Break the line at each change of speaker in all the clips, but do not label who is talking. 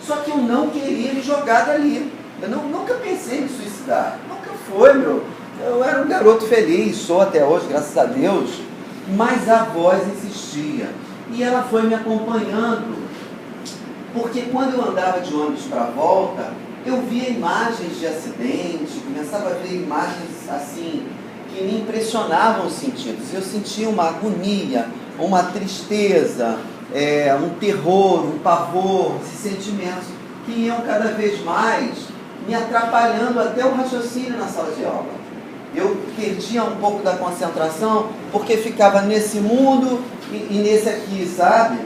Só que eu não queria me jogar dali. Eu nunca pensei em me suicidar. Nunca foi, meu. Eu era um garoto feliz, sou até hoje, graças a Deus. Mas a voz insistia. E ela foi me acompanhando. Porque quando eu andava de ônibus para a volta, eu via imagens de acidente, começava a ver imagens assim, que me impressionavam os sentidos. Eu sentia uma agonia, uma tristeza, um terror, um pavor, esses sentimentos que iam cada vez mais me atrapalhando até o raciocínio na sala de aula. Eu perdia um pouco da concentração porque ficava nesse mundo e nesse aqui, sabe?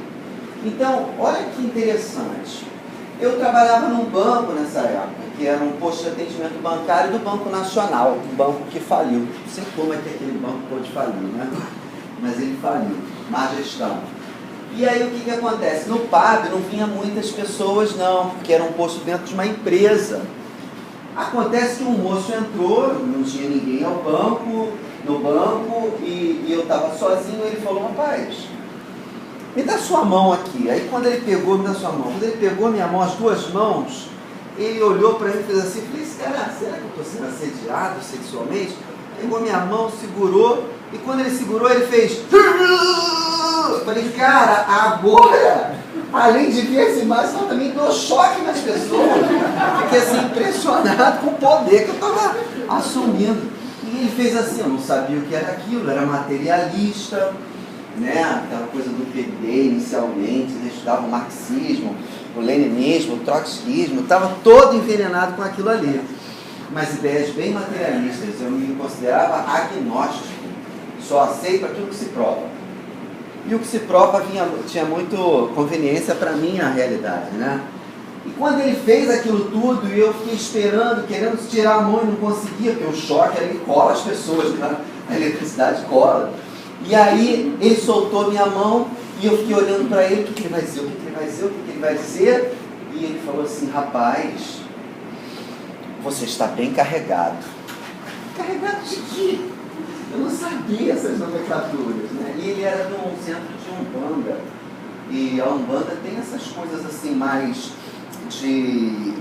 Então, olha que interessante. Eu trabalhava num banco nessa época, que era um posto de atendimento bancário do Banco Nacional, um banco que faliu. Não sei como é que aquele banco pôde falir, né? Mas ele faliu, má gestão. E aí o que acontece? No PAB não vinha muitas pessoas não, porque era um posto dentro de uma empresa. Acontece que um moço entrou, não tinha ninguém no banco, e eu estava sozinho, ele falou, rapaz, me dá sua mão aqui. Aí quando ele pegou, me dá sua mão. Quando ele pegou a minha mão, as duas mãos, ele olhou para mim e fez assim, falei, cara, será que eu estou sendo assediado sexualmente? Pegou minha mão, segurou, e quando ele segurou, ele fez... Eu falei, cara, agora, além de ver essa imagem, eu também dou choque nas pessoas. Fiquei assim, impressionado com o poder que eu estava assumindo. E ele fez assim, eu não sabia o que era aquilo, era materialista, né? Aquela coisa do PD inicialmente, ele estudava o marxismo, o leninismo, o trotskismo, estava todo envenenado com aquilo ali. Mas ideias bem materialistas, eu me considerava agnóstico, só aceito aquilo que se prova. E o que se prova tinha muito conveniência para a minha realidade, né? E quando ele fez aquilo tudo, e eu fiquei esperando, querendo tirar a mão e não conseguia, porque o choque ali cola as pessoas, né? A eletricidade cola. E aí ele soltou minha mão e eu fiquei olhando para ele, o que ele vai dizer, o que ele vai dizer, o que ele vai dizer. E ele falou assim, rapaz, você está bem carregado. Carregado de quê? Eu não sabia essas nomenclaturas, né? E ele era de um centro de Umbanda. E a Umbanda tem essas coisas assim mais de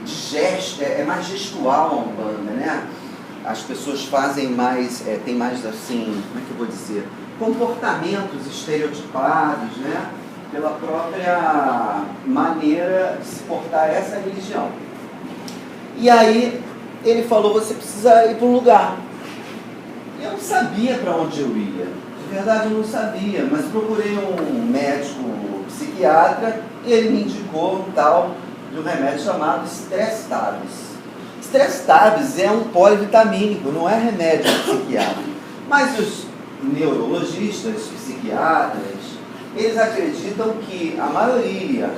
gesto, é mais gestual a Umbanda, né? As pessoas fazem mais, tem mais assim, como é que eu vou dizer? Comportamentos estereotipados, né? Pela própria maneira de se portar essa religião. E aí ele falou, você precisa ir para um lugar. Eu não sabia para onde eu ia, de verdade eu não sabia, mas procurei um médico psiquiatra e ele me indicou um tal de um remédio chamado Stress Tabs. Stress Tabs é um polivitamínico, não é remédio psiquiátrico. Mas os neurologistas, psiquiatras, eles acreditam que a maioria,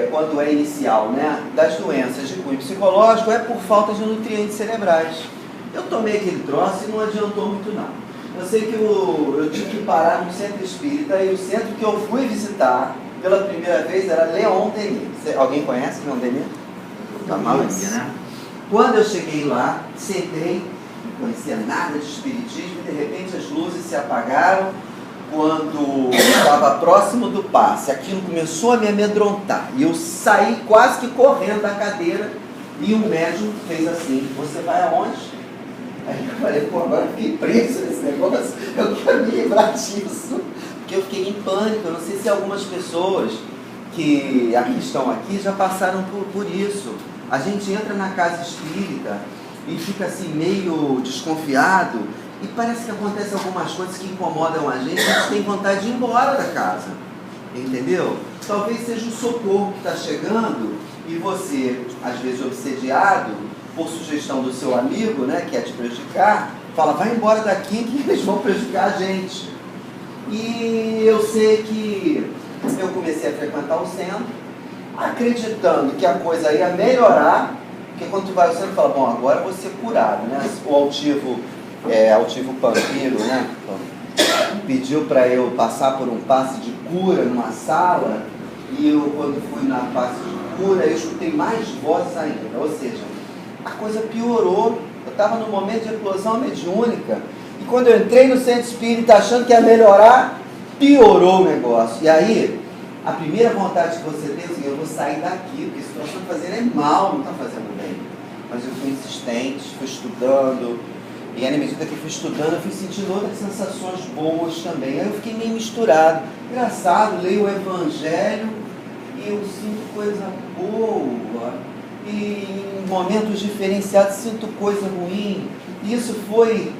quando é inicial, né, das doenças de cunho psicológico é por falta de nutrientes cerebrais. Eu tomei aquele troço e não adiantou muito não. Eu sei que eu tive que parar num centro espírita e o centro que eu fui visitar pela primeira vez era Leon Denis. Alguém conhece Leon Denis? Da maioria, né? Quando eu cheguei lá, sentei, não conhecia nada de espiritismo e de repente as luzes se apagaram. Quando eu estava próximo do passe, aquilo começou a me amedrontar e eu saí quase que correndo da cadeira e um médium fez assim, você vai aonde? Aí eu falei, pô, agora eu fiquei preso nesse negócio, eu quero me livrar disso, porque eu fiquei em pânico. Eu não sei se algumas pessoas que aqui estão aqui já passaram por isso. A gente entra na casa espírita e fica assim meio desconfiado e parece que acontecem algumas coisas que incomodam a gente tem vontade de ir embora da casa, entendeu? Talvez seja um socorro que está chegando e você, às vezes obsediado, por sugestão do seu amigo, né, que quer te prejudicar, fala, vai embora daqui que eles vão prejudicar a gente. E eu sei que eu comecei a frequentar o centro, acreditando que a coisa ia melhorar, porque quando tu vai ao centro, fala, bom, agora eu vou ser curado, né? O altivo Pampiro, né, pediu para eu passar por um passe de cura numa sala, e eu, quando fui na passe de cura, eu escutei mais vozes ainda, ou seja, a coisa piorou. Eu estava num momento de eclosão mediúnica. E quando eu entrei no centro espírita achando que ia melhorar, piorou o negócio. E aí, a primeira vontade que você tem é assim, eu vou sair daqui, porque isso que nós estamos fazendo é mal, não está fazendo bem. Mas eu fui insistente, fui estudando, e aí, na medida que eu fui estudando, eu fui sentindo outras sensações boas também. Aí eu fiquei meio misturado. Engraçado, leio o Evangelho e eu sinto coisa boa, e em momentos diferenciados sinto coisa ruim. E isso foi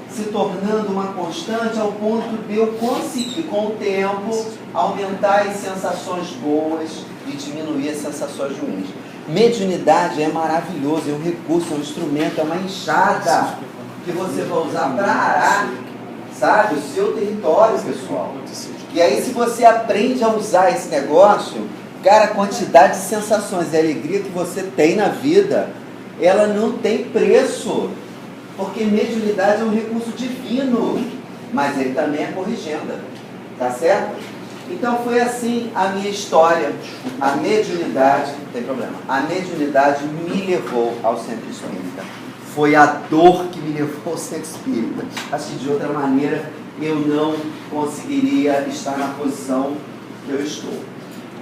se tornando uma constante ao ponto de eu conseguir, com o tempo, aumentar as sensações boas e diminuir as sensações ruins. Mediunidade é maravilhoso, é um recurso, é um instrumento, é uma enxada que você vai usar para arar, sabe, o seu território, pessoal. E aí, se você aprende a usar esse negócio, cara, a quantidade de sensações e alegria que você tem na vida, ela não tem preço. Porque mediunidade é um recurso divino, mas ele também é corrigenda, tá certo? Então foi assim a minha história. A mediunidade, não tem problema, a mediunidade me levou ao centro espírita. Foi a dor que me levou ao centro espírita. Acho que de outra maneira eu não conseguiria estar na posição que eu estou.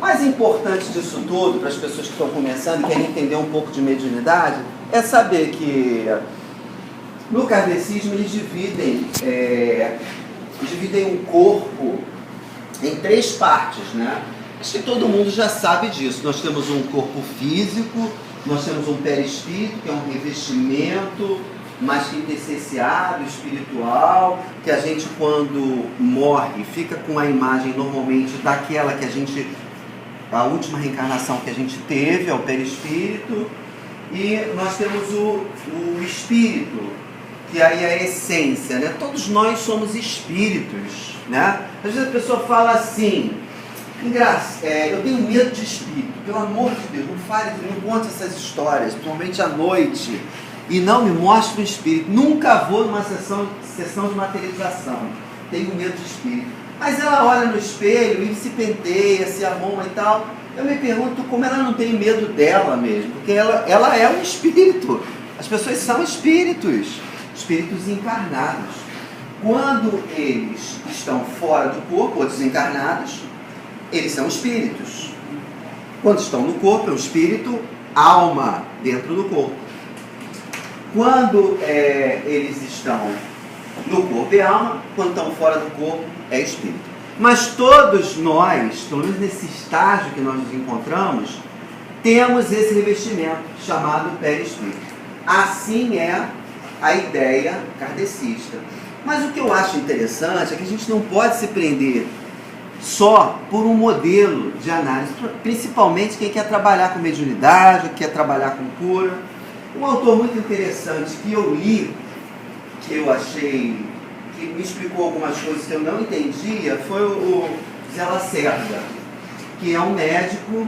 Mais importante disso tudo, para as pessoas que estão começando e querem entender um pouco de mediunidade, é saber que no kardecismo eles dividem um corpo em 3 partes, né? Acho que todo mundo já sabe disso. Nós temos um corpo físico, nós temos um perispírito, que é um revestimento mais quintessenciado, espiritual, que a gente, quando morre, fica com a imagem normalmente daquela que a última reencarnação que a gente teve, é o perispírito, e nós temos o espírito, que aí é a essência, né? Todos nós somos espíritos, né? Às vezes a pessoa fala assim, eu tenho medo de espírito, pelo amor de Deus, não conte essas histórias, principalmente à noite, e não me mostre o espírito. Nunca vou numa sessão de materialização, tenho medo de espírito. Mas ela olha no espelho e se penteia, se arruma e tal. Eu me pergunto como ela não tem medo dela mesmo, porque ela é um espírito. As pessoas são espíritos encarnados. Quando eles estão fora do corpo, ou desencarnados, eles são espíritos. Quando estão no corpo, é um espírito, alma dentro do corpo. Quando eles estão no corpo é alma, quando estão fora do corpo é espírito. Mas todos nós, pelo menos nesse estágio que nós nos encontramos, temos esse revestimento chamado perispírito. Assim é a ideia kardecista. Mas o que eu acho interessante é que a gente não pode se prender só por um modelo de análise, principalmente quem quer trabalhar com mediunidade, quer trabalhar com cura. Um autor muito interessante que eu li, que eu achei, que me explicou algumas coisas que eu não entendia, foi o Zé Lacerda, que é um médico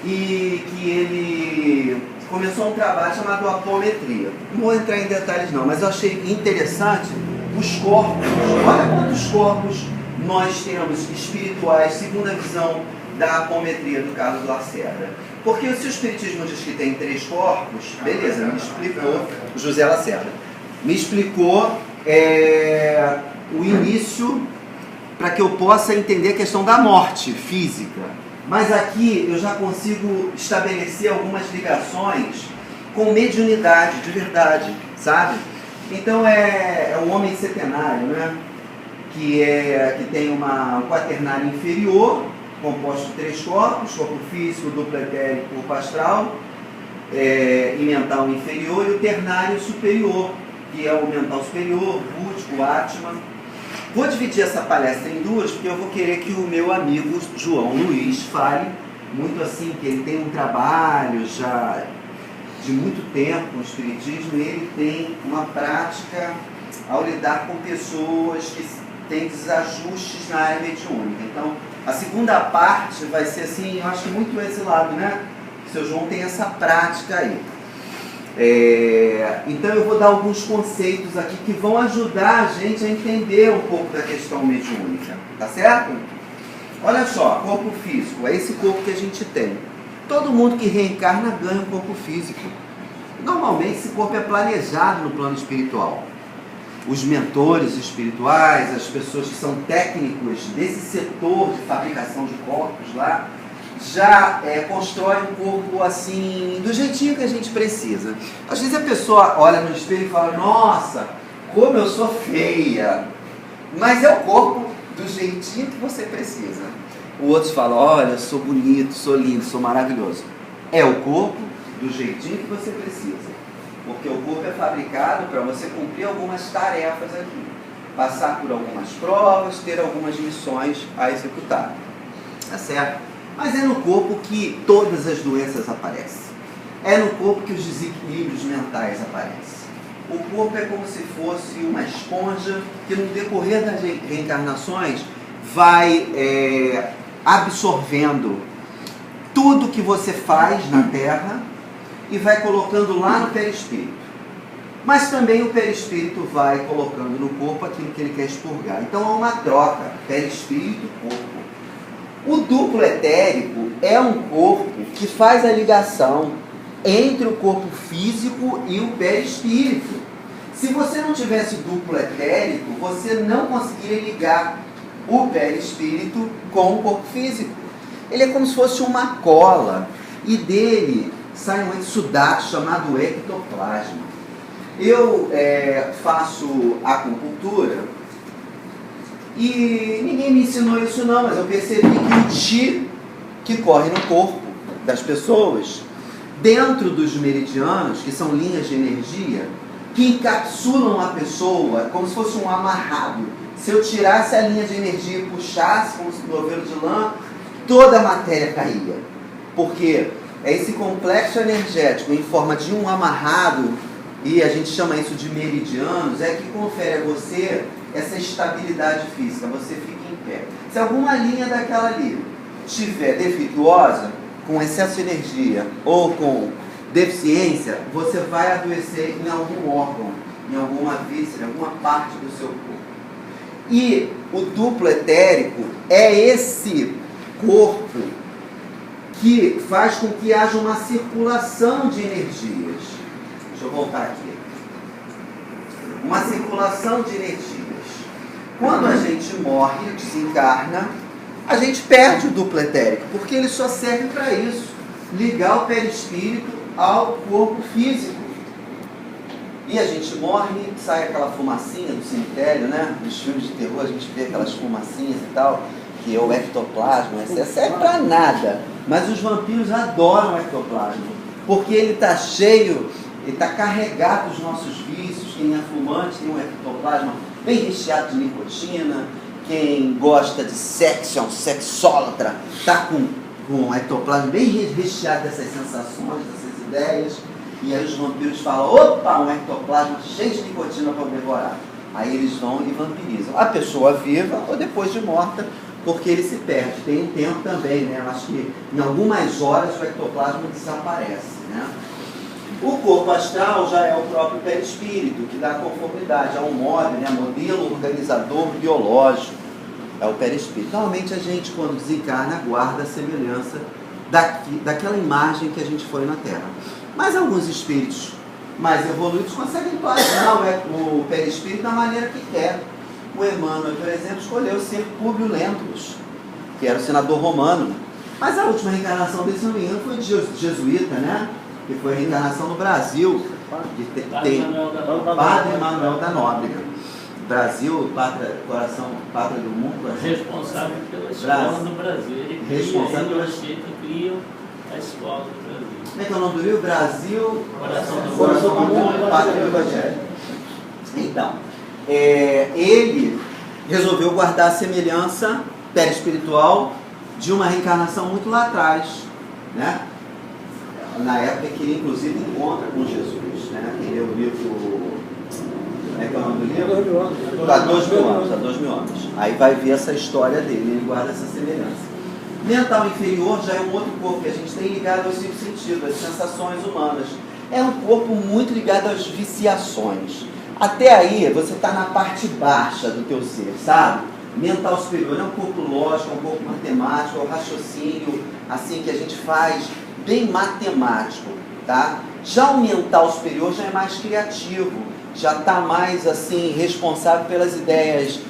e que ele começou um trabalho chamado apometria. Não vou entrar em detalhes não, mas eu achei interessante os corpos. Olha quantos corpos nós temos espirituais, segundo a visão da apometria do Carlos Lacerda. Porque se o Espiritismo diz que tem 3 corpos, beleza, me explicou o José Lacerda. Me explicou o início para que eu possa entender a questão da morte física. Mas aqui eu já consigo estabelecer algumas ligações com mediunidade de verdade, sabe? Então é um homem setenário, né? Que tem um quaternário inferior, composto de 3 corpos, corpo físico, duplo etérico, corpo astral, e mental inferior, e o ternário superior, que é o mental superior, búdico, Atman. Vou dividir essa palestra em 2, porque eu vou querer que o meu amigo João Luiz fale muito assim, que ele tem um trabalho já de muito tempo com o Espiritismo, e ele tem uma prática ao lidar com pessoas que têm desajustes na área mediúnica. Então, a segunda parte vai ser assim, eu acho que muito esse lado, né? O seu João tem essa prática aí. Então eu vou dar alguns conceitos aqui que vão ajudar a gente a entender um pouco da questão mediúnica, tá certo? Olha só, corpo físico, é esse corpo que a gente tem. Todo mundo que reencarna ganha um corpo físico. Normalmente esse corpo é planejado no plano espiritual. os mentores espirituais, as pessoas que são técnicos desse setor de fabricação de corpos lá, já constrói um corpo assim, do jeitinho que a gente precisa. Às vezes a pessoa olha no espelho e fala, nossa, como eu sou feia. Mas é o corpo do jeitinho que você precisa. O outro fala, olha, sou bonito, sou lindo, sou maravilhoso. É o corpo do jeitinho que você precisa. Porque o corpo é fabricado para você cumprir algumas tarefas aqui. Passar por algumas provas, ter algumas missões a executar. Tá certo? Mas é no corpo que todas as doenças aparecem. É no corpo que os desequilíbrios mentais aparecem. O corpo é como se fosse uma esponja que no decorrer das reencarnações vai absorvendo tudo que você faz na Terra e vai colocando lá no perispírito. Mas também o perispírito vai colocando no corpo aquilo que ele quer expurgar. Então é uma troca, perispírito-corpo. O duplo etérico é um corpo que faz a ligação entre o corpo físico e o perispírito. Se você não tivesse duplo etérico, você não conseguiria ligar o perispírito com o corpo físico. Ele é como se fosse uma cola e dele sai um exudato chamado ectoplasma. Eu faço acupuntura e ninguém me ensinou isso não, mas eu percebi que o chi que corre no corpo das pessoas, dentro dos meridianos, que são linhas de energia, que encapsulam a pessoa como se fosse um amarrado. Se eu tirasse a linha de energia e puxasse como se novelo de lã, toda a matéria caía. Porque é esse complexo energético em forma de um amarrado, e a gente chama isso de meridianos, é que confere a você essa estabilidade física, você fica em pé. Se alguma linha daquela ali estiver defeituosa, com excesso de energia ou com deficiência, você vai adoecer em algum órgão, em alguma víscera, em alguma parte do seu corpo. E o duplo etérico é esse corpo que faz com que haja uma circulação de energias. Deixa eu voltar aqui. Uma circulação de energias. Quando a gente morre, desencarna, a gente perde o duplo etérico, porque ele só serve para isso, ligar o perispírito ao corpo físico. E a gente morre, sai aquela fumacinha do cemitério, né? Nos filmes de terror a gente vê aquelas fumacinhas e tal, que é o ectoplasma, isso serve para nada. Mas os vampiros adoram o ectoplasma, porque ele está cheio, ele está carregado dos nossos vícios. Quem é fumante tem um ectoplasma bem recheado de nicotina. Quem gosta de sexo, é um sexólatra, está com um ectoplasma bem recheado dessas sensações, dessas ideias. E aí os vampiros falam, opa, um ectoplasma cheio de nicotina para devorar. Aí eles vão e vampirizam a pessoa viva ou depois de morta, porque ele se perde. Tem um tempo também, né? Acho que em algumas horas o ectoplasma desaparece, né? O corpo astral já é o próprio perispírito, que dá conformidade ao MOB, né? Modelo organizador biológico. É o perispírito. Normalmente a gente, quando desencarna, guarda a semelhança daquela imagem que a gente foi na Terra. Mas alguns espíritos mais evoluídos conseguem plasmar o perispírito da maneira que quer. O Emmanuel, por exemplo, escolheu ser Públio Lentulus, que era o senador romano. Mas a última reencarnação dele, se não me engano, foi jesuíta, né? Que foi a reencarnação no Brasil. Padre Manuel da Nóbrega. Brasil, pátria do mundo.
Responsável pela escola do Brasil.
Responsável pela
escola. Criam a escola do Brasil.
Como é que é o nome do livro? Brasil,
Coração do
Mundo, Pátria do Evangelho. Então, ele resolveu guardar a semelhança perispiritual de uma reencarnação muito lá atrás, né? Na época que ele inclusive encontra com Jesus, né? Ele é o livro... Como é que é o nome do livro? Há 2.000 anos. Aí vai ver essa história dele, ele guarda essa semelhança. Mental inferior já é um outro corpo que a gente tem ligado aos cinco sentidos, às sensações humanas. É um corpo muito ligado às viciações. Até aí você está na parte baixa do teu ser, sabe? Mental superior é um corpo lógico, é um corpo matemático, é o raciocínio assim que a gente faz, bem matemático, tá? Já o mental superior já é mais criativo, já está mais assim responsável pelas ideias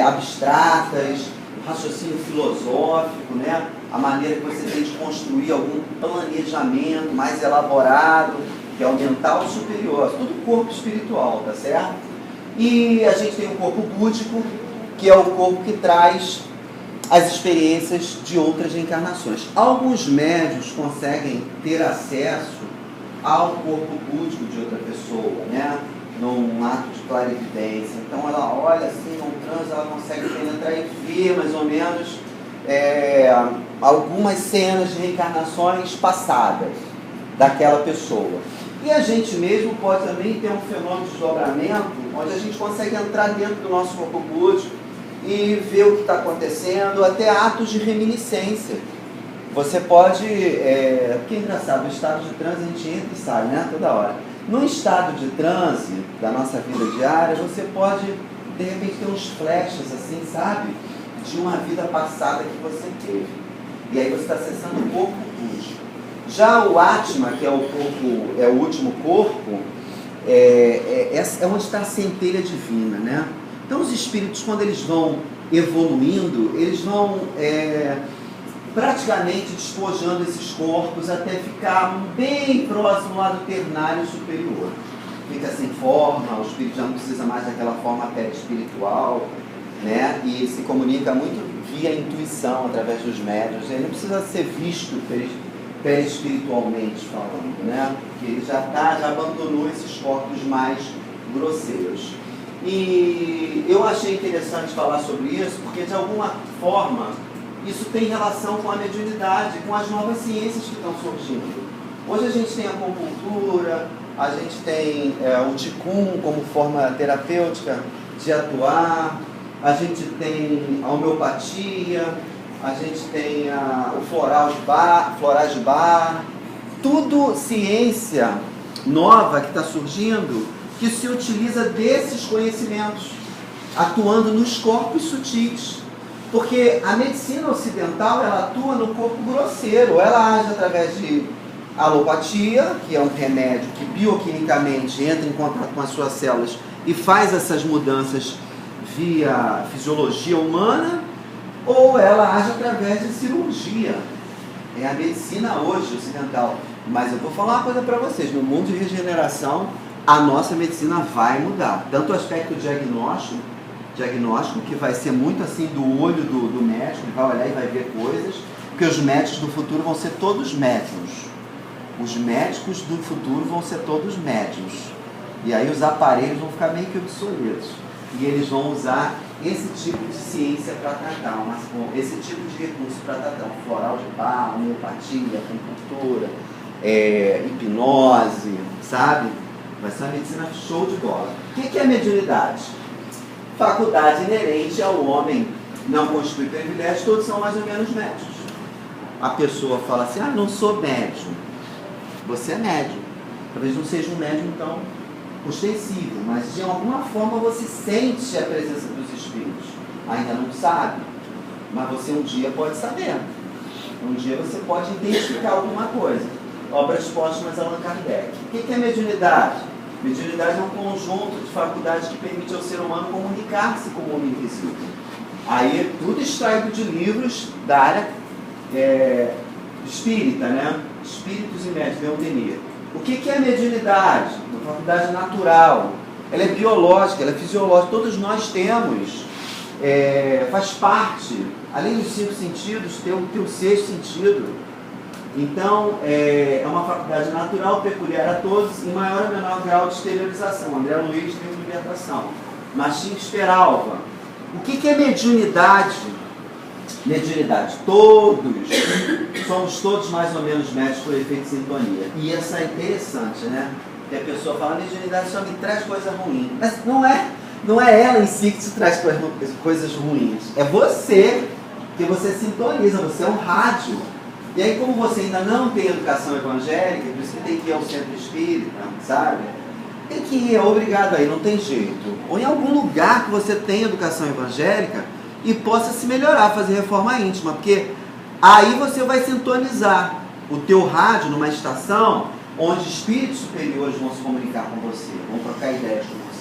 abstratas, o raciocínio filosófico, né? A maneira que você tem de construir algum planejamento mais elaborado, que é o mental superior, tudo corpo espiritual, tá certo? E a gente tem o corpo búdico, que é o corpo que traz as experiências de outras reencarnações. Alguns médios conseguem ter acesso ao corpo búdico de outra pessoa, né? Num ato de clarividência. Então ela olha assim, num transe, ela consegue penetrar e ver mais ou menos algumas cenas de reencarnações passadas daquela pessoa. E a gente mesmo pode também ter um fenômeno de desdobramento, onde a gente consegue entrar dentro do nosso corpo búdico e ver o que está acontecendo, até atos de reminiscência. Você pode, porque é engraçado, no estado de transe a gente entra e sai, né? Toda hora. No estado de transe da nossa vida diária, você pode, de repente, ter uns flashes, assim, sabe? De uma vida passada que você teve. E aí você está acessando o corpo búdico. Já o Atma, que é o corpo, é o último corpo, é onde está a centelha divina, né? Então os espíritos, quando eles vão evoluindo, eles vão praticamente despojando esses corpos até ficar bem próximo lá do ternário superior. Fica sem forma, o espírito já não precisa mais daquela forma perispiritual, né? E se comunica muito via intuição, através dos médiuns. Ele não precisa ser visto perispiritualmente falando, né? Porque ele já abandonou esses corpos mais grosseiros. E eu achei interessante falar sobre isso, porque de alguma forma isso tem relação com a mediunidade, com as novas ciências que estão surgindo. Hoje a gente tem a acupuntura, a gente tem o Qigong como forma terapêutica de atuar, a gente tem a homeopatia, a gente tem o florais de bar, tudo ciência nova que está surgindo, que se utiliza desses conhecimentos, atuando nos corpos sutis. Porque a medicina ocidental, ela atua no corpo grosseiro, ela age através de alopatia, que é um remédio que bioquimicamente entra em contato com as suas células e faz essas mudanças via fisiologia humana, ou ela age através de cirurgia. É a medicina hoje ocidental. Mas eu vou falar uma coisa para vocês, no mundo de regeneração, a nossa medicina vai mudar. Tanto o aspecto diagnóstico, que vai ser muito assim do olho do médico, ele vai olhar e vai ver coisas, porque os médicos do futuro vão ser todos médiums. Os médicos do futuro vão ser todos médiums. E aí os aparelhos vão ficar meio que obsoletos. E eles vão usar esse tipo de ciência para tratar, esse tipo de recurso para tratar. Um floral de bar, homeopatia, acupuntura, hipnose, sabe? Vai ser uma medicina show de bola. O que é mediunidade? Faculdade inerente ao homem, não constitui privilégio, todos são mais ou menos médios. A pessoa fala assim, não sou médium. Você é médium. Talvez não seja um médium tão ostensivo, mas de alguma forma você sente a presença dos espíritos. Ainda não sabe, mas você um dia pode saber. Um dia você pode identificar alguma coisa. Obras póstumas Allan Kardec. O que é mediunidade? Mediunidade é um conjunto de faculdades que permite ao ser humano comunicar-se com o mundo invisível. Aí tudo extraído de livros da área espírita, né? Espíritos e médios, Leon Denis. O que é a mediunidade? Uma faculdade natural. Ela é biológica, ela é fisiológica. Todos nós temos. Faz parte, além dos 5 sentidos, ter o 6º sentido. Então, é uma faculdade natural, peculiar a todos, em maior ou menor grau de exteriorização. André Luiz, livro de libertação. Martins Peralva. O que é mediunidade? Mediunidade. Somos todos mais ou menos médios por efeito de sintonia. E essa é interessante, né? Que a pessoa fala, mediunidade só me traz coisa ruim. Mas não é ela em si que te traz coisas ruins. É você, que você sintoniza, você é um rádio. E aí, como você ainda não tem educação evangélica, por isso que tem que ir ao centro espírita, sabe? Tem que ir, é obrigado aí, não tem jeito. Ou em algum lugar que você tenha educação evangélica e possa se melhorar, fazer reforma íntima, porque aí você vai sintonizar o teu rádio numa estação onde espíritos superiores vão se comunicar com você, vão trocar ideias com você.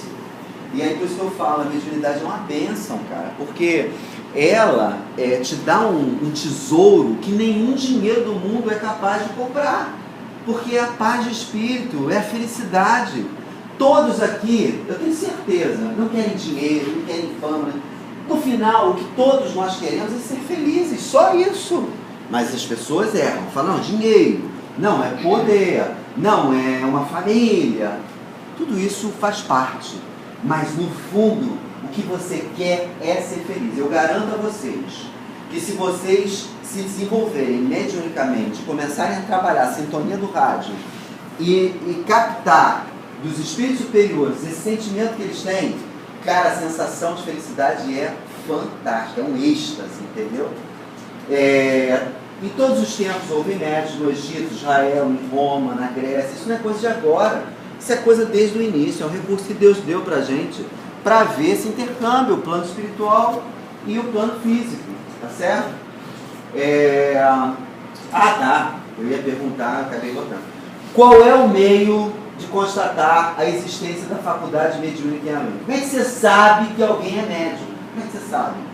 E aí por isso que eu falo, a mediunidade é uma bênção, cara, porque ela te dá um tesouro que nenhum dinheiro do mundo é capaz de comprar, porque é a paz de espírito, é a felicidade. Todos aqui, eu tenho certeza, não querem dinheiro, não querem fama. No final, o que todos nós queremos é ser felizes, só isso. Mas as pessoas erram, falam, não, dinheiro, não, é poder, não, é uma família. Tudo isso faz parte, mas no fundo, o que você quer é ser feliz. Eu garanto a vocês que se vocês se desenvolverem mediunicamente, começarem a trabalhar a sintonia do rádio e captar dos espíritos superiores esse sentimento que eles têm, cara, a sensação de felicidade é fantástica, é um êxtase, entendeu? Em todos os tempos houve médios no Egito, Israel, em Roma, na Grécia. Isso não é coisa de agora, isso é coisa desde o início, é um recurso que Deus deu pra gente para ver esse intercâmbio, o plano espiritual e o plano físico, tá certo? Eu ia perguntar, acabei botando. Qual é o meio de constatar a existência da faculdade mediúnica em alguém? Como é que você sabe que alguém é médium? Como é que você sabe?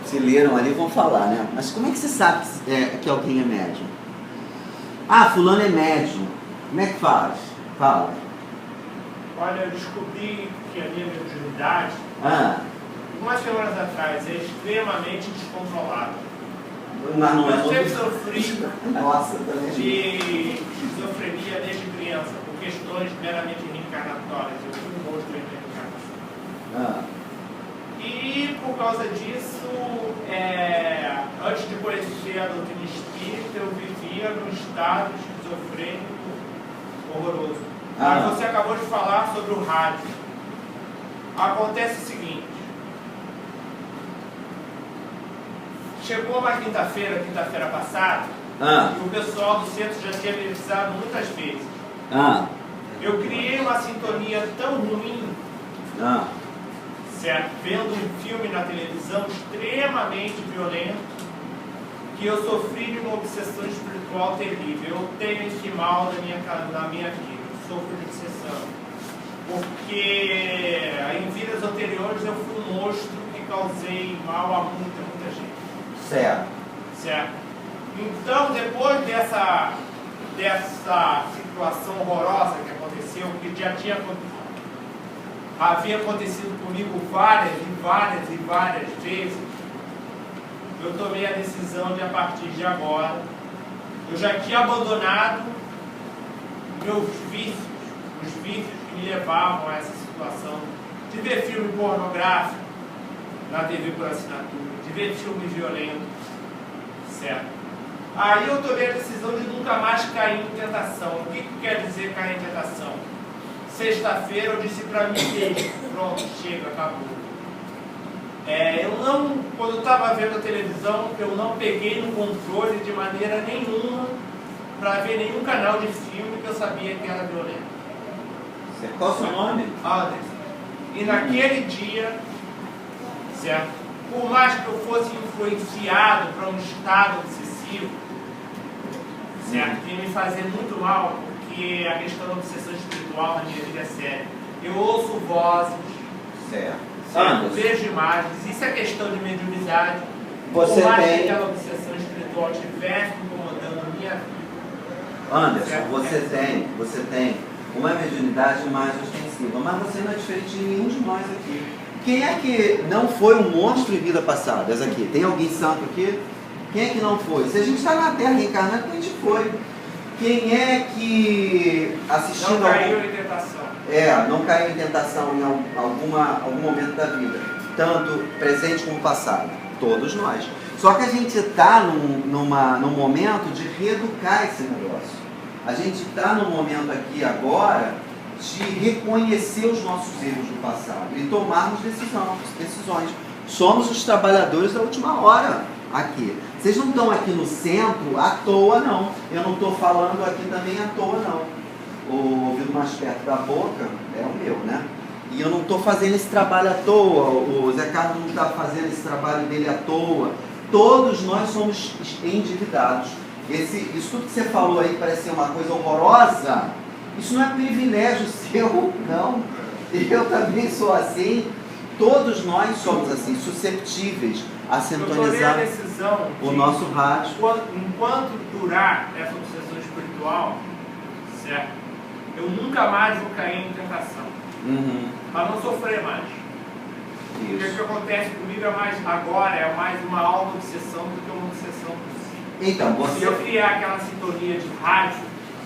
Se leram ali, vão falar, né? Mas como é que você sabe que alguém é médium? Ah, fulano é médium. Como é que faz? Fala.
Olha, eu descobri que a minha mediunidade, umas semanas atrás, é extremamente descontrolada. Eu sempre sofri
Nossa, de
esquizofrenia desde criança, por questões meramente reencarnatórias. Eu fui um monstro em reencarnação. E por causa disso, antes de conhecer a doutrina espírita, eu vivia num estado esquizofrênico horroroso. Mas você acabou de falar sobre o rádio. Acontece o seguinte. Chegou uma quinta-feira passada, e o pessoal do centro já tinha me avisado muitas vezes. Eu criei uma sintonia tão ruim, certo? Vendo um filme na televisão extremamente violento, que eu sofri de uma obsessão espiritual terrível. Eu tenho esse mal na minha vida, sofro de obsessão. Porque em vidas anteriores eu fui um monstro que causei mal a muita gente. Certo. Então, depois dessa situação horrorosa que aconteceu, que já havia acontecido comigo várias vezes, eu tomei a decisão de, a partir de agora, eu já tinha abandonado meus vícios, os vícios que me levavam a essa situação de ver filme pornográfico na TV por assinatura, de ver filme violento, certo? Aí eu tomei a decisão de nunca mais cair em tentação. O que quer dizer cair em tentação? Sexta-feira eu disse para mim mesmo, pronto, chega, acabou. Quando eu estava vendo a televisão, eu não peguei no controle de maneira nenhuma para ver nenhum canal de filme que eu sabia que era violento.
Qual o seu nome?
Anderson. E naquele dia, certo? Por mais que eu fosse influenciado para um estado obsessivo, certo? Que me fazia muito mal, porque a questão da obsessão espiritual na minha vida é séria. Eu ouço vozes, certo? Vejo imagens, isso é questão de mediunidade. Por mais que aquela obsessão espiritual estivesse incomodando a minha vida.
Anderson, certo? você tem uma mediunidade mais ostensiva, mas você não é diferente de nenhum de nós aqui. Quem é que não foi um monstro em vida passada? Essa aqui. Tem alguém santo aqui? Quem é que não foi? Se a gente está na Terra reencarnado, a gente foi. Quem é que assistindo...
Não caiu em tentação.
Não caiu em tentação em algum momento da vida. Tanto presente como passado. Todos nós. Só que a gente está num momento de reeducar esse negócio. A gente está num momento aqui agora de reconhecer os nossos erros do passado e tomarmos decisões. Somos os trabalhadores da última hora aqui. Vocês não estão aqui no centro à toa, não. Eu não estou falando aqui também à toa, não. O ouvido mais perto da boca é o meu, né? E eu não estou fazendo esse trabalho à toa. O Zé Carlos não está fazendo esse trabalho dele à toa. Todos nós somos endividados. Isso tudo que você falou aí parece ser uma coisa horrorosa. Isso não é privilégio seu, não. Eu também sou assim. Todos nós somos assim, susceptíveis a sintonizar o nosso rádio.
Enquanto durar essa obsessão espiritual, certo? Eu nunca mais vou cair em tentação. Para não sofrer mais. O que acontece comigo agora é mais uma auto-obsessão do que uma obsessão por si.
Então,
se eu criar aquela sintonia de rádio,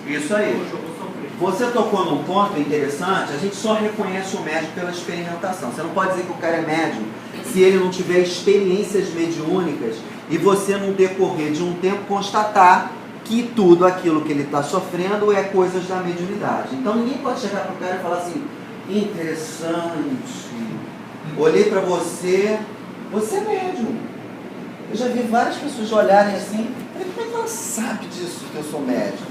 isso aí.
eu vou sofrer.
Você tocou num ponto interessante. A gente só reconhece o médium pela experimentação. Você não pode dizer que o cara é médium se ele não tiver experiências mediúnicas e você, no decorrer de um tempo, constatar que tudo aquilo que ele está sofrendo é coisas da mediunidade. Então ninguém pode chegar para o cara e falar assim: interessante, olhei para você, você é médium. Eu já vi várias pessoas olharem assim, falei, como é que ela sabe disso, que eu sou médium?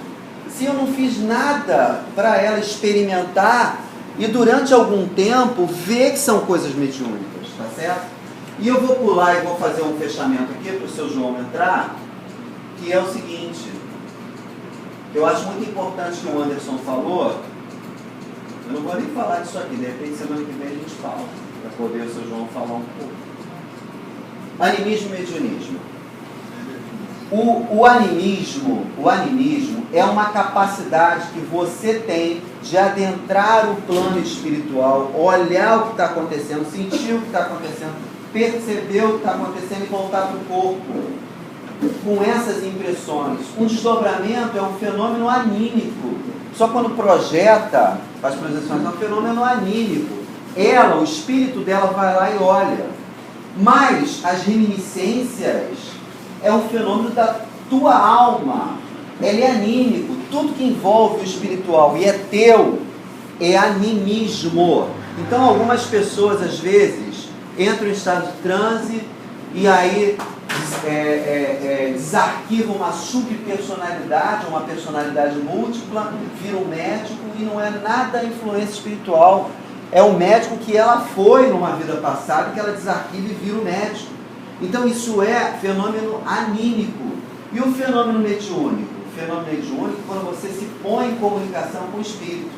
Se eu não fiz nada para ela experimentar e durante algum tempo ver que são coisas mediúnicas, tá certo? E eu vou pular e vou fazer um fechamento aqui para o seu João entrar, que é o seguinte, eu acho muito importante que o Anderson falou. Eu não vou nem falar disso aqui, de repente semana que vem a gente fala, para poder o seu João falar um pouco. Animismo e mediunismo. O animismo é uma capacidade que você tem de adentrar o plano espiritual, olhar o que está acontecendo, sentir o que está acontecendo, perceber o que está acontecendo e voltar para o corpo com essas impressões. Um desdobramento é um fenômeno anímico. Só quando projeta, faz projeções, é um fenômeno anímico. Ela, o espírito dela vai lá e olha. Mas as reminiscências é um fenômeno da tua alma. Ele é anímico. Tudo que envolve o espiritual e é teu é animismo. Então algumas pessoas às vezes entram em estado de transe e aí desarquivam uma subpersonalidade, uma personalidade múltipla, vira um médico e não é nada influência espiritual. É o médico que ela foi numa vida passada, que ela desarquiva e vira o médico. Então isso é fenômeno anímico. E o fenômeno mediúnico? O fenômeno mediúnico é quando você se põe em comunicação com o espírito,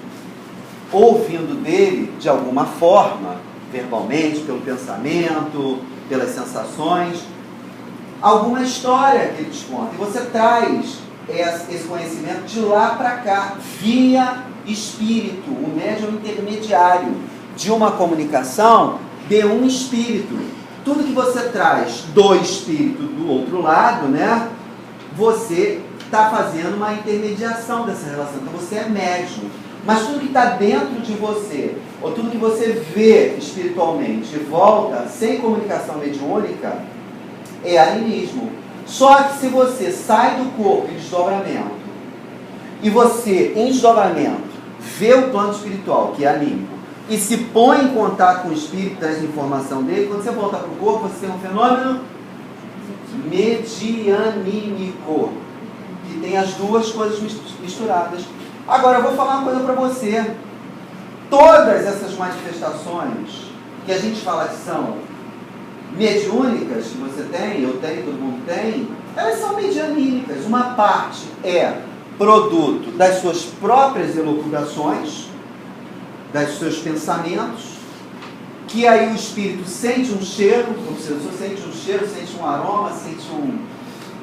ouvindo dele de alguma forma, verbalmente, pelo pensamento, pelas sensações, alguma história que ele te conta. E você traz esse conhecimento de lá para cá, via espírito. O médium é um intermediário de uma comunicação de um espírito. Tudo que você traz do espírito do outro lado, né? Você está fazendo uma intermediação dessa relação. Então você é médium. Mas tudo que está dentro de você, ou tudo que você vê espiritualmente e volta sem comunicação mediúnica, é animismo. Só que se você sai do corpo em desdobramento, e você, em desdobramento, vê o plano espiritual, que é anímico, e se põe em contato com o espírito, traz informação dele, quando você volta para o corpo, você tem um fenômeno medianímico, que tem as duas coisas misturadas. Agora, eu vou falar uma coisa para você. Todas essas manifestações que a gente fala que são mediúnicas, que você tem, eu tenho, todo mundo tem, elas são medianímicas. Uma parte é produto das suas próprias elucubrações, dos seus pensamentos, que aí o espírito sente um cheiro, ou seja, você sente um cheiro, sente um aroma, sente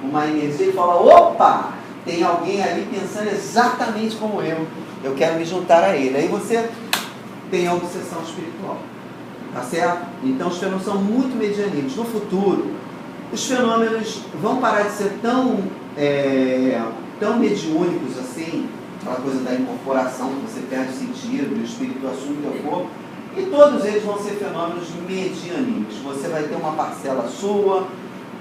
uma energia e fala, opa, tem alguém ali pensando exatamente como eu quero me juntar a ele. Aí você tem a obsessão espiritual, tá certo? Então os fenômenos são muito medianímicos. No futuro, os fenômenos vão parar de ser tão mediúnicos assim, aquela coisa da incorporação, que você perde o sentido, e o espírito assume o teu corpo, e todos eles vão ser fenômenos medianímicos. Você vai ter uma parcela sua,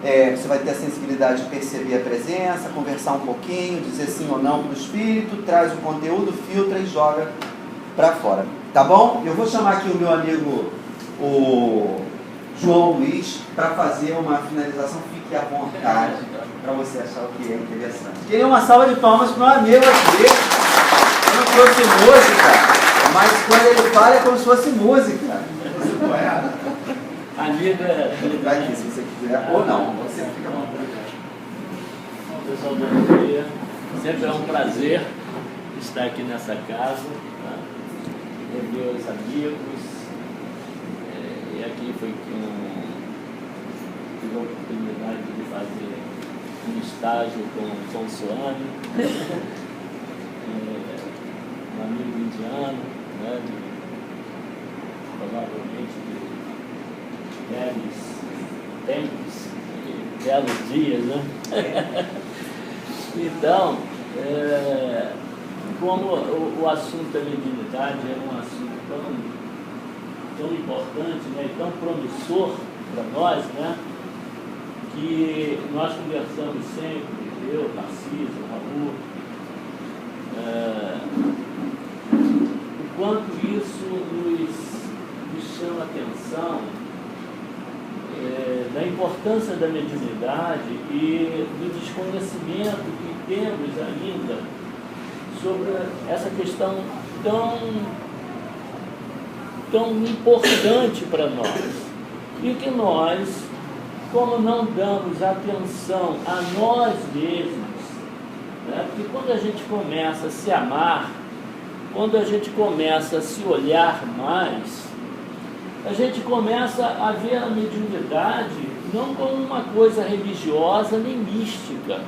você vai ter a sensibilidade de perceber a presença, conversar um pouquinho, dizer sim ou não para o espírito, traz o conteúdo, filtra e joga para fora. Tá bom? Eu vou chamar aqui o meu amigo, o João Luiz, para fazer uma finalização. Fique à vontade para você achar o que é interessante. Queria uma salva de palmas para o meu amigo aqui. Eu não trouxe música, mas quando ele fala é como se fosse música.
Amiga,
vai aqui, se você quiser, ou não, você fica à vontade.
pessoal do dia, sempre é um prazer estar aqui nessa casa, tá? Rever os amigos, e aqui foi que tive a oportunidade de fazer um estágio com o Consuane, um amigo indiano, né, provavelmente de velhos tempos, de belos dias, né? Então, como o assunto da mediunidade é um assunto tão importante, né, e tão promissor para nós, né, que nós conversamos sempre, eu, Narciso, Raul, o quanto isso nos chama a atenção da importância da mediunidade e do desconhecimento que temos ainda sobre essa questão tão importante para nós. E que nós, como não damos atenção a nós mesmos, né? Porque quando a gente começa a se amar, quando a gente começa a se olhar mais, a gente começa a ver a mediunidade não como uma coisa religiosa nem mística,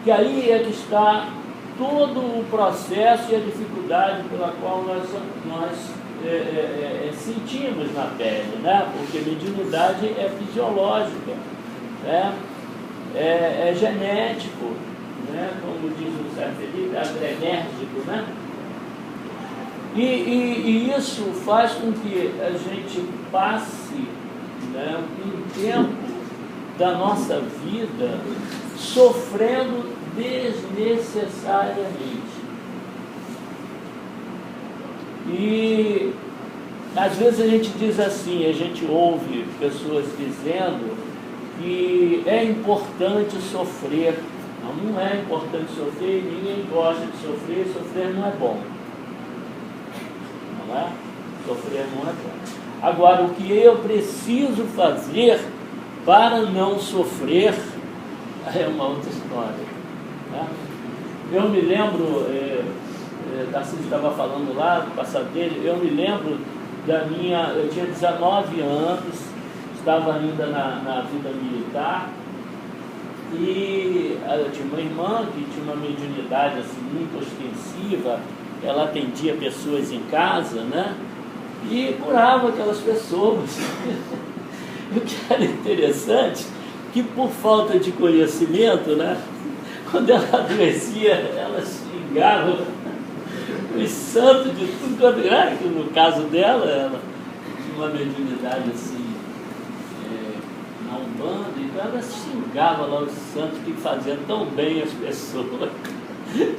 que aí é que está todo o processo e a dificuldade pela qual nós sentimos na pele, né? Porque mediunidade é fisiológica, né? É genético, né? Como diz o Sérgio Felipe, é adrenérgico, né? E isso faz com que a gente passe, né, um tempo da nossa vida sofrendo desnecessariamente. E às vezes a gente diz assim, a gente ouve pessoas dizendo que é importante sofrer. Não é importante sofrer, ninguém gosta de sofrer, sofrer não é bom. Não é? Sofrer não é bom. Agora, o que eu preciso fazer para não sofrer é uma outra história. Né? Eu me lembro, Tarcísio estava falando lá do passado dele, eu me lembro eu tinha 19 anos, estava ainda na vida militar, e eu tinha uma irmã que tinha uma mediunidade assim, muito ostensiva, ela atendia pessoas em casa, né? E curava aquelas pessoas. O que era interessante, que por falta de conhecimento, né? Quando ela adoecia, ela xingava os santos de tudo quanto era, que no caso dela, ela tinha uma mediunidade assim, na Umbanda, então ela xingava lá os santos que faziam tão bem as pessoas.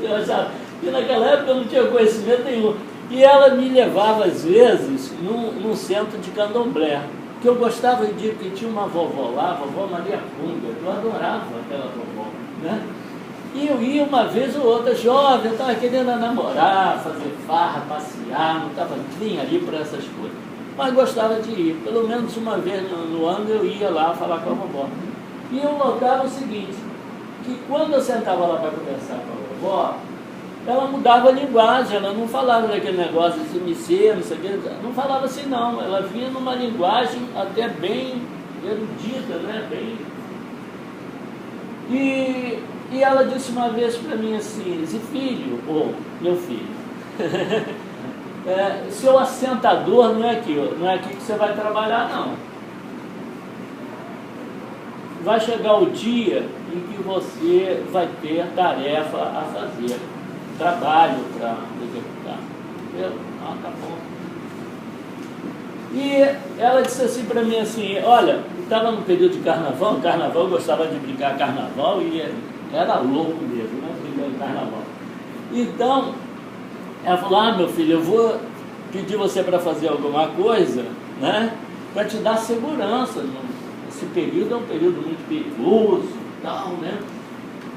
Eu achava, e naquela época eu não tinha conhecimento nenhum. E ela me levava, às vezes, num centro de candomblé, que eu gostava de ir, porque tinha uma vovó lá, a vovó Maria Punga, eu adorava aquela vovó, né? E eu ia uma vez ou outra, jovem, eu estava querendo namorar, fazer farra, passear, não estava nem ali para essas coisas. Mas gostava de ir, pelo menos uma vez no ano eu ia lá falar com a vovó. E eu notava o seguinte, que quando eu sentava lá para conversar com a vovó, ela mudava a linguagem, ela não falava daquele negócio de MC, não sei o que, não falava assim não, ela vinha numa linguagem até bem erudita, né? E ela disse uma vez para mim assim, filho, ou meu filho, seu assentador não é aqui que você vai trabalhar não. Vai chegar o dia em que você vai ter tarefa a fazer, trabalho para executar. Entendeu? Tá bom. E ela disse assim para mim assim, olha, estava no período de carnaval eu gostava de brincar carnaval e era louco mesmo, né? Brincando carnaval. Então, ela falou, meu filho, eu vou pedir você para fazer alguma coisa, né? Para te dar segurança. Esse período é um período muito perigoso e tal, né?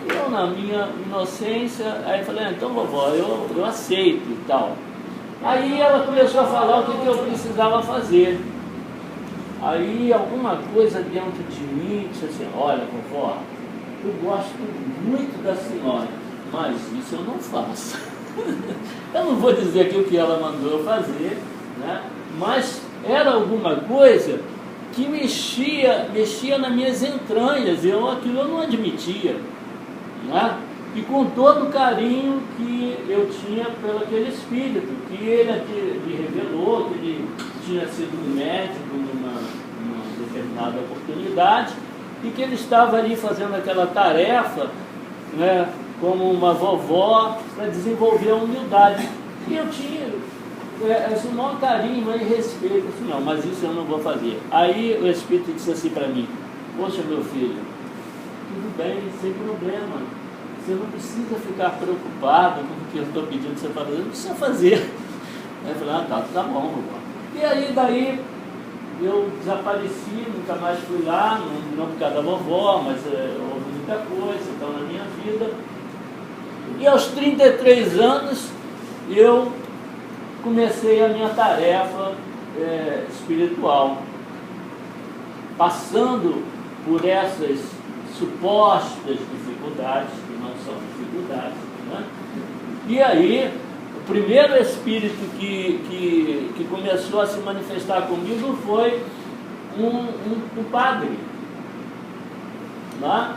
Eu, na minha inocência, aí falei, então vovó, eu aceito e tal. Aí ela começou a falar o que eu precisava fazer. Aí alguma coisa dentro de mim disse assim, olha vovó, eu gosto muito da senhora, mas isso eu não faço. Eu não vou dizer aqui o que ela mandou eu fazer, né? Mas era alguma coisa que mexia nas minhas entranhas, aquilo eu não admitia, né? E com todo o carinho que eu tinha pelo aquele espírito, que ele aqui me revelou, que ele tinha sido um médico numa determinada oportunidade, e que ele estava ali fazendo aquela tarefa, né, como uma vovó, para desenvolver a humildade. E eu tinha esse maior carinho e respeito, assim, não, mas isso eu não vou fazer. Aí o Espírito disse assim para mim: poxa, meu filho, tudo bem, sem problema, você não precisa ficar preocupado com o que eu estou pedindo você fazer, não precisa fazer. Aí eu falei: tá bom, vovó. E aí daí eu desapareci, nunca mais fui lá, não por causa da vovó, mas houve muita coisa então na minha vida. E aos 33 anos eu comecei a minha tarefa espiritual, passando por essas supostas dificuldades, que não são dificuldades, né? E aí, o primeiro espírito que começou a se manifestar comigo foi um padre, né?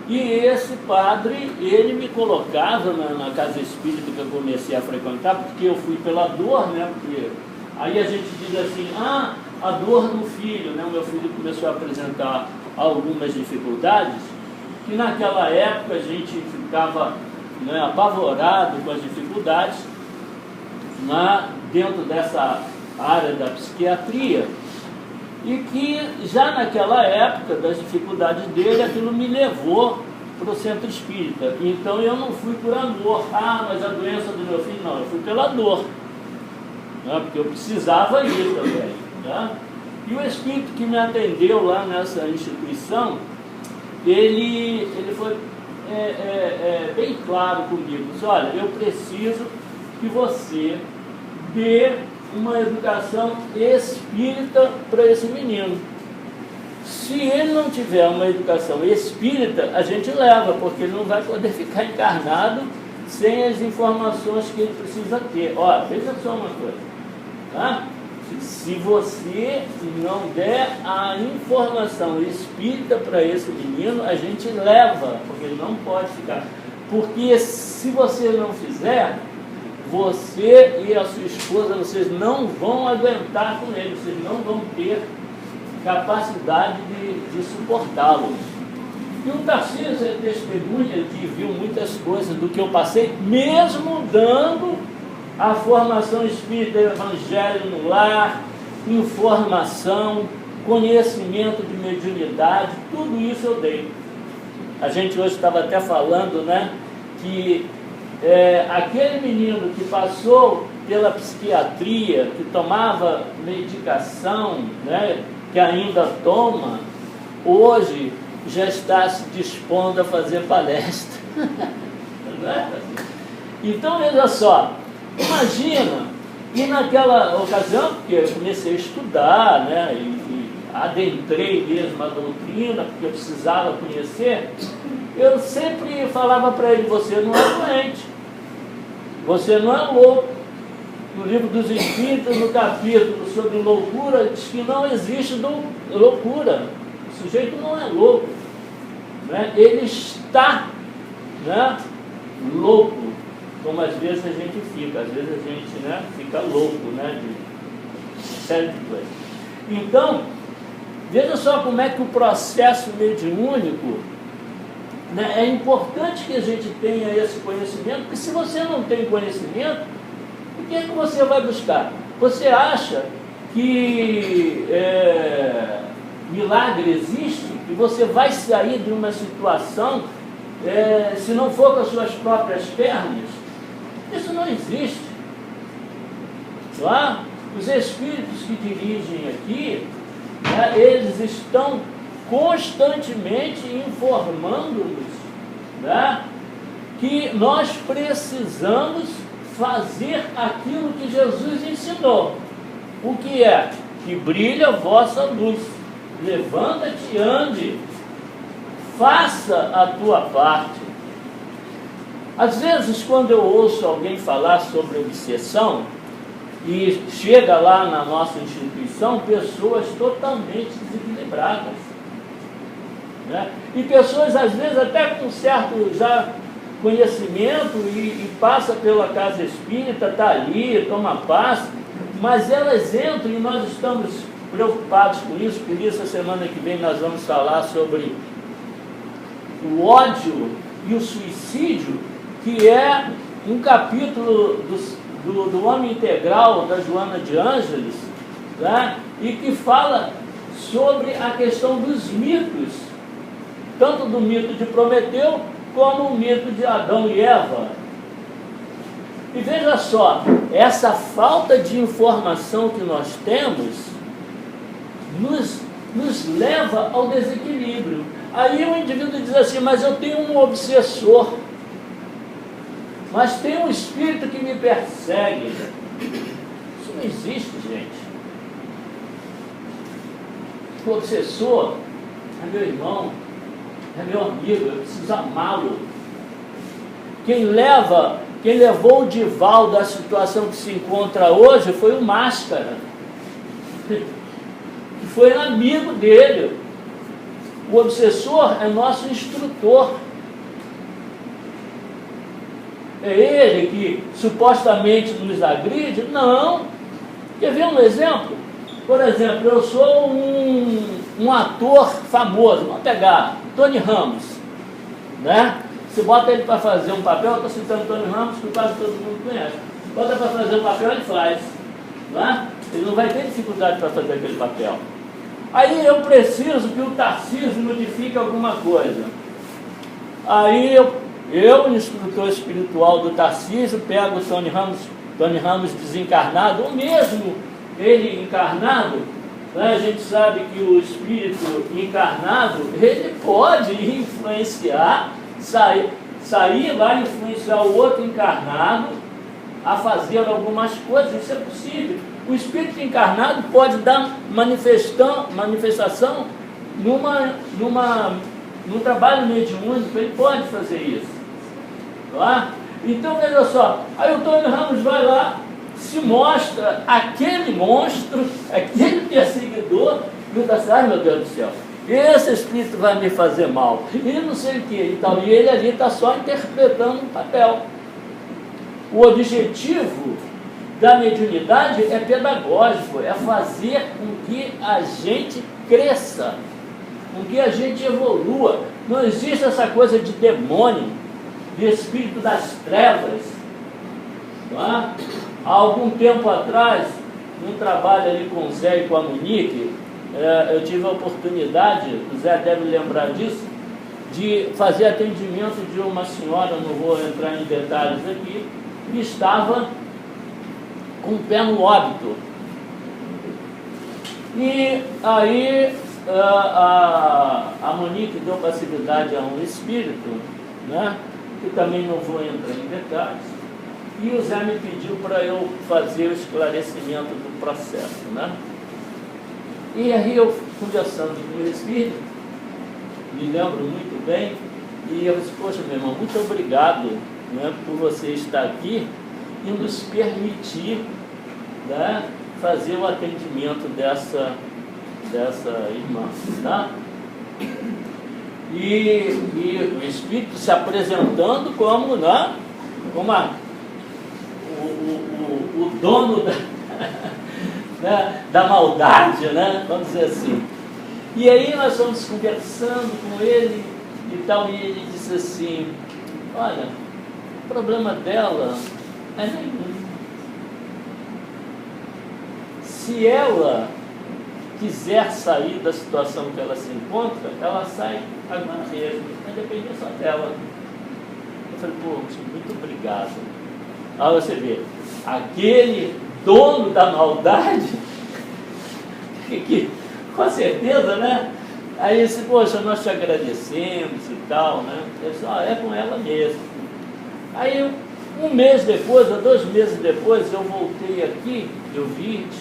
E esse padre, ele me colocava na casa espírita que eu comecei a frequentar, porque eu fui pela dor, né? Porque aí a gente diz assim: a dor do filho, né? O meu filho começou a apresentar algumas dificuldades, que naquela época a gente ficava, né, apavorado com as dificuldades, dentro dessa área da psiquiatria, e que já naquela época das dificuldades dele, aquilo me levou para o centro espírita. Então eu não fui por amor, mas a doença do meu filho, não, eu fui pela dor, né? Porque eu precisava ir também, né? E o espírito que me atendeu lá nessa instituição, ele foi bem claro comigo: disse: olha, eu preciso que você dê uma educação espírita para esse menino. Se ele não tiver uma educação espírita, a gente leva, porque ele não vai poder ficar encarnado sem as informações que ele precisa ter. Olha, veja só uma coisa, tá? Se você não der a informação espírita para esse menino, a gente leva, porque ele não pode ficar. Porque se você não fizer, você e a sua esposa, vocês não vão aguentar com ele, vocês não vão ter capacidade de suportá-lo. E o Tarcísio é testemunha que viu muitas coisas do que eu passei, mesmo dando a formação espírita, evangelho no lar, informação, conhecimento de mediunidade, tudo isso eu dei. A gente hoje estava até falando, né, que aquele menino que passou pela psiquiatria, que tomava medicação, né, que ainda toma, hoje já está se dispondo a fazer palestra. Não é? Então, veja só, imagina, e naquela ocasião, porque eu comecei a estudar, né, e adentrei mesmo a doutrina, porque eu precisava conhecer, eu sempre falava para ele: você não é doente, você não é louco. No livro dos Espíritos, no capítulo sobre loucura, diz que não existe loucura. O sujeito não é louco, né? Ele está, né, louco, como às vezes a gente fica. Às vezes a gente, né, fica louco, né, de série de coisas. Então, veja só como é que o processo mediúnico, né, é importante que a gente tenha esse conhecimento, porque se você não tem conhecimento, o que é que você vai buscar? Você acha que milagre existe? Que você vai sair de uma situação se não for com as suas próprias pernas? Isso não existe. Tá? Os espíritos que dirigem aqui, né, eles estão constantemente informando-nos, né, que nós precisamos fazer aquilo que Jesus ensinou. O que é? Que brilha a vossa luz. Levanta-te e ande. Faça a tua parte. Às vezes, quando eu ouço alguém falar sobre obsessão, e chega lá na nossa instituição pessoas totalmente desequilibradas, né? E pessoas, às vezes, até com certo já conhecimento e passa pela casa espírita, está ali, toma passe, mas elas entram e nós estamos preocupados com isso. Por isso, a semana que vem nós vamos falar sobre o ódio e o suicídio, que é um capítulo do Homem Integral, da Joana de Ângeles, né? E que fala sobre a questão dos mitos, tanto do mito de Prometeu, como o mito de Adão e Eva. E veja só, essa falta de informação que nós temos nos leva ao desequilíbrio. Aí o indivíduo diz assim, mas eu tenho um obsessor, mas tem um espírito que me persegue. Isso não existe, gente. O obsessor é meu irmão, é meu amigo, eu preciso amá-lo. Quem levou o Divaldo da situação que se encontra hoje foi o Máscara, que foi amigo dele. O obsessor é nosso instrutor. É ele que supostamente nos agride? Não. Quer ver um exemplo? Por exemplo, eu sou um ator famoso, vamos pegar Tony Ramos, né? Você bota ele para fazer um papel, eu estou citando Tony Ramos, que quase todo mundo conhece. Bota para fazer um papel, ele faz, né? Ele não vai ter dificuldade para fazer aquele papel. Aí eu preciso que o Tarcísio notifique alguma coisa. Aí eu, instrutor espiritual do Tarcísio, pego o Tony Ramos desencarnado, ou mesmo ele encarnado, né? A gente sabe que o espírito encarnado, ele pode influenciar, sair lá e influenciar o outro encarnado a fazer algumas coisas, isso é possível. O espírito encarnado pode dar manifestação num trabalho mediúnico, ele pode fazer isso. Tá? Então, veja só, aí o Tony Ramos vai lá, se mostra aquele monstro, aquele perseguidor, e o assim, ai meu Deus do céu, esse espírito vai me fazer mal, e não sei o que, e tal, e ele ali está só interpretando um papel. O objetivo da mediunidade é pedagógico, é fazer com que a gente cresça, com que a gente evolua. Não existe essa coisa de demônio, de espírito das trevas. Tá? Há algum tempo atrás, num trabalho ali com o Zé e com a Monique, eu tive a oportunidade, o Zé deve lembrar disso, de fazer atendimento de uma senhora, não vou entrar em detalhes aqui, que estava com o pé no óbito. E aí a Monique deu passividade a um espírito, né, que também não vou entrar em detalhes, e o Zé me pediu para eu fazer o esclarecimento do processo, né? E aí eu, conversando com o espírito, me lembro muito bem, e eu disse, poxa, meu irmão, muito obrigado, né, por você estar aqui e nos permitir, né, fazer o atendimento dessa irmã, tá? E o Espírito se apresentando como, né, como o dono né, da maldade, né, vamos dizer assim. E aí nós fomos conversando com ele e tal, e ele disse assim, olha, o problema dela é nenhum. Se ela quiser sair da situação que ela se encontra, ela sai agora mesmo, vai depender só dela. Eu falei, pô, muito obrigado. Aí você vê, aquele dono da maldade, que com certeza, né? Aí eu disse, poxa, nós te agradecemos e tal, né? Eu disse, é com ela mesmo. Aí um mês depois, ou 2 meses depois, eu voltei aqui,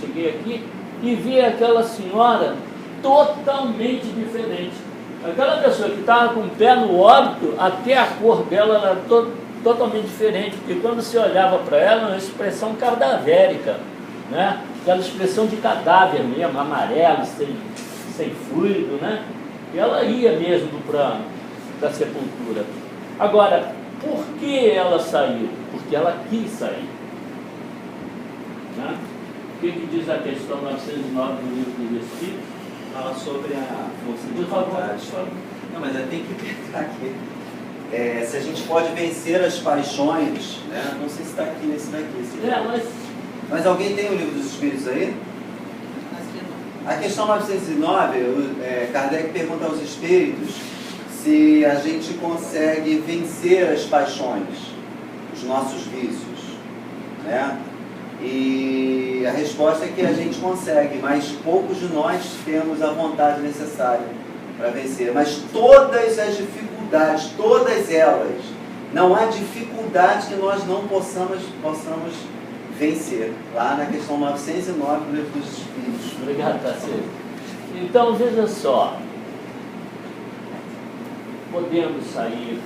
cheguei aqui e vi aquela senhora totalmente diferente. Aquela pessoa que estava com o pé no óbito, até a cor dela era totalmente diferente, porque quando você olhava para ela, uma expressão cadavérica, né? Aquela expressão de cadáver mesmo, amarelo, sem fluido, né? E ela ia mesmo para a sepultura. Agora, por que ela saiu? Porque ela quis sair. Né? O que diz a questão 909 do livro dos Espíritos?
Fala sobre a força de vontade. Não, mas eu tenho que pensar aqui. Se a gente pode vencer as paixões, né? Não sei se está aqui nesse daqui. Mas alguém tem o livro dos Espíritos aí? A questão 909, Kardec pergunta aos Espíritos se a gente consegue vencer as paixões, os nossos vícios, né? E a resposta é que a gente consegue, mas poucos de nós temos a vontade necessária para vencer. Mas todas as dificuldades, todas elas, não há dificuldade que nós não possamos vencer. Lá na questão 909 do livro dos Espíritos.
Obrigado, Tarcísio. Então, veja só. Podemos sair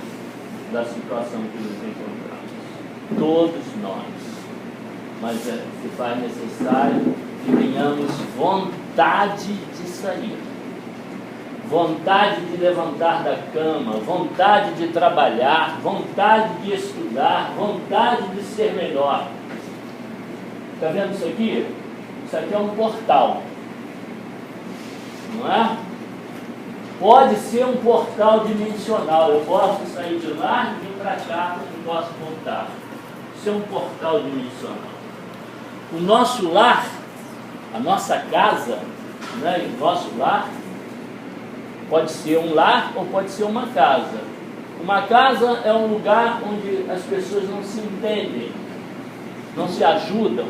da situação que nos encontramos. Todos nós. Mas se faz necessário que tenhamos vontade de sair. Vontade de levantar da cama, vontade de trabalhar, vontade de estudar, vontade de ser melhor. Está vendo isso aqui? Isso aqui é um portal. Não é? Pode ser um portal dimensional. Eu posso sair de lá e vir para cá e posso voltar. Isso é um portal dimensional. O nosso lar, a nossa casa, né, o nosso lar, pode ser um lar ou pode ser uma casa. Uma casa é um lugar onde as pessoas não se entendem, não se ajudam,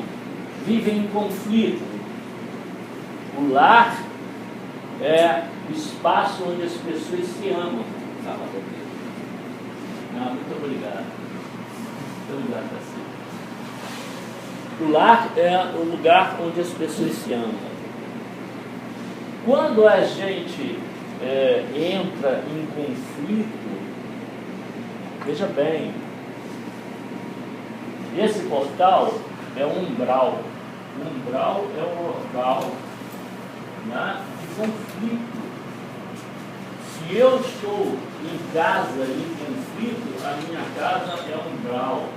vivem em conflito. O lar é o espaço onde as pessoas se amam. Muito obrigado. Muito obrigado, Tarcísio. O lar é o lugar onde as pessoas se amam. Quando a gente entra em conflito, veja bem, esse portal é um umbral. O umbral é um local, né, de conflito. Se eu estou em casa em conflito, a minha casa é um umbral.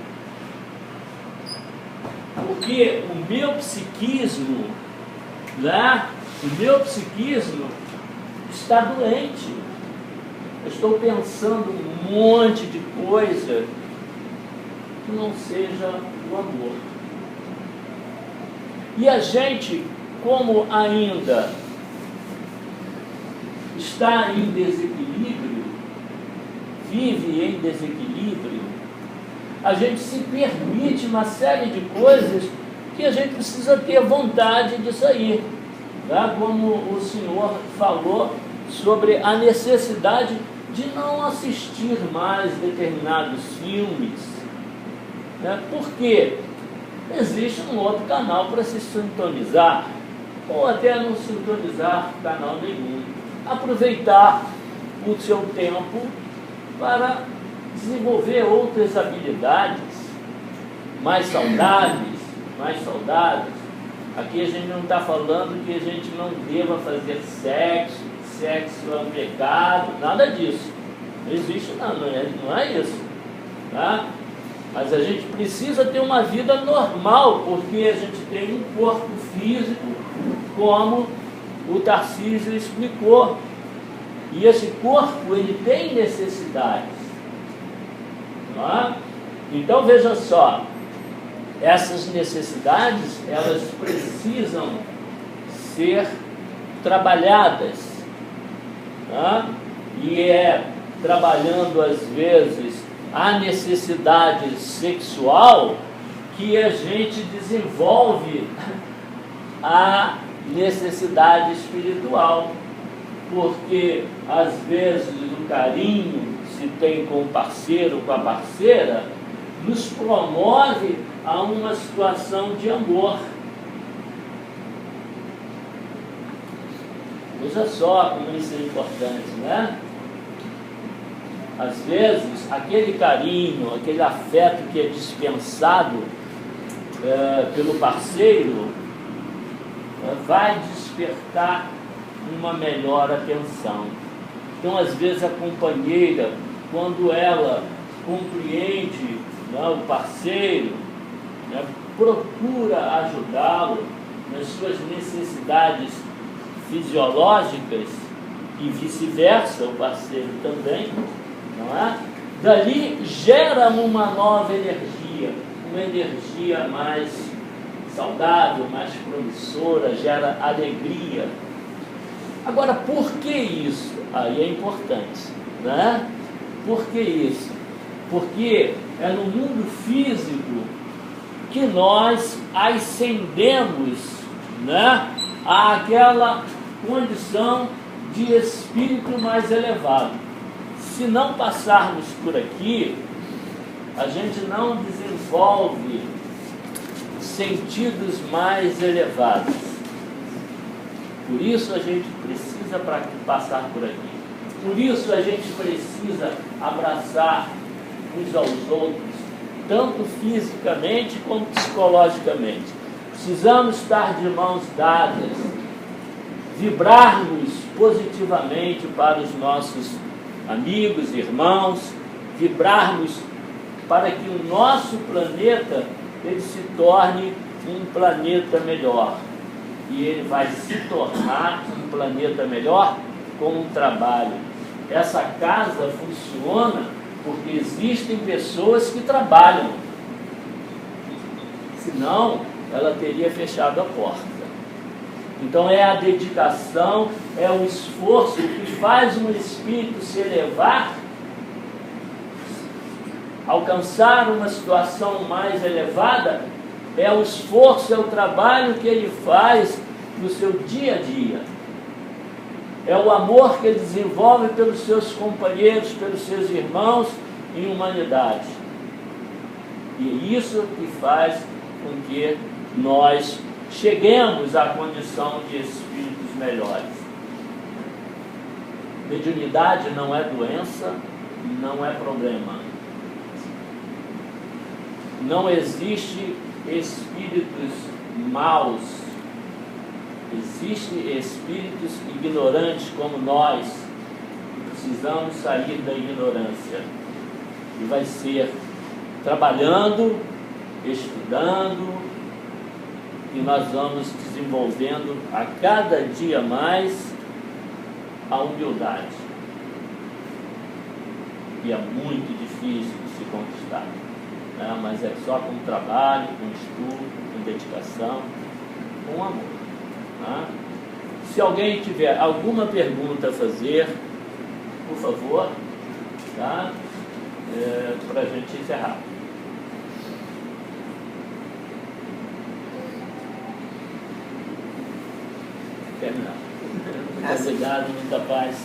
Porque o meu psiquismo, né, está doente. Eu estou pensando um monte de coisa que não seja o amor. E a gente, como ainda está em desequilíbrio, vive em desequilíbrio, a gente se permite uma série de coisas que a gente precisa ter vontade de sair. Tá? Como o senhor falou sobre a necessidade de não assistir mais determinados filmes. Né? Porque existe um outro canal para se sintonizar, ou até não sintonizar canal nenhum. Aproveitar o seu tempo para desenvolver outras habilidades mais saudáveis. Aqui a gente não está falando que a gente não deva fazer sexo é um pecado, nada disso. Não existe, não é isso. Tá? Mas a gente precisa ter uma vida normal, porque a gente tem um corpo físico, como o Tarcísio explicou. E esse corpo, ele tem necessidades. Tá? Então, veja só, essas necessidades, elas precisam ser trabalhadas. Tá? E é trabalhando, às vezes, a necessidade sexual que a gente desenvolve a necessidade espiritual. Porque, às vezes, o carinho se tem com o parceiro, com a parceira, nos promove a uma situação de amor. Veja só como isso é importante, né? Às vezes, aquele carinho, aquele afeto que é dispensado pelo parceiro vai despertar uma melhor atenção. Então, às vezes, a companheira, quando ela compreende, né, o parceiro, né, procura ajudá-lo nas suas necessidades fisiológicas e vice-versa, o parceiro também, não é? Dali gera uma nova energia, uma energia mais saudável, mais promissora, gera alegria. Agora, por que isso? Aí é importante, né? Por que isso? Porque é no mundo físico que nós ascendemos, né, àquela condição de espírito mais elevado. Se não passarmos por aqui, a gente não desenvolve sentidos mais elevados. Por isso a gente precisa passar por aqui. Por isso a gente precisa abraçar uns aos outros, tanto fisicamente como psicologicamente. Precisamos estar de mãos dadas, vibrarmos positivamente para os nossos amigos, irmãos, vibrarmos para que o nosso planeta ele se torne um planeta melhor. E ele vai se tornar um planeta melhor com um trabalho. Essa casa funciona porque existem pessoas que trabalham. Senão, ela teria fechado a porta. Então é a dedicação, é o esforço que faz um espírito se elevar, alcançar uma situação mais elevada, é o esforço, é o trabalho que ele faz no seu dia a dia. É o amor que ele desenvolve pelos seus companheiros, pelos seus irmãos em humanidade. E é isso que faz com que nós cheguemos à condição de espíritos melhores. Mediunidade não é doença, não é problema. Não existe espíritos maus. Existem espíritos ignorantes como nós. Precisamos sair da ignorância. E vai ser trabalhando, estudando, e nós vamos desenvolvendo a cada dia mais a humildade. E é muito difícil de se conquistar, né? Mas é só com trabalho, com estudo, com dedicação, com amor, né? Se alguém tiver alguma pergunta a fazer, por favor, tá? Para a gente encerrar. Terminar. Muito obrigado, muita paz.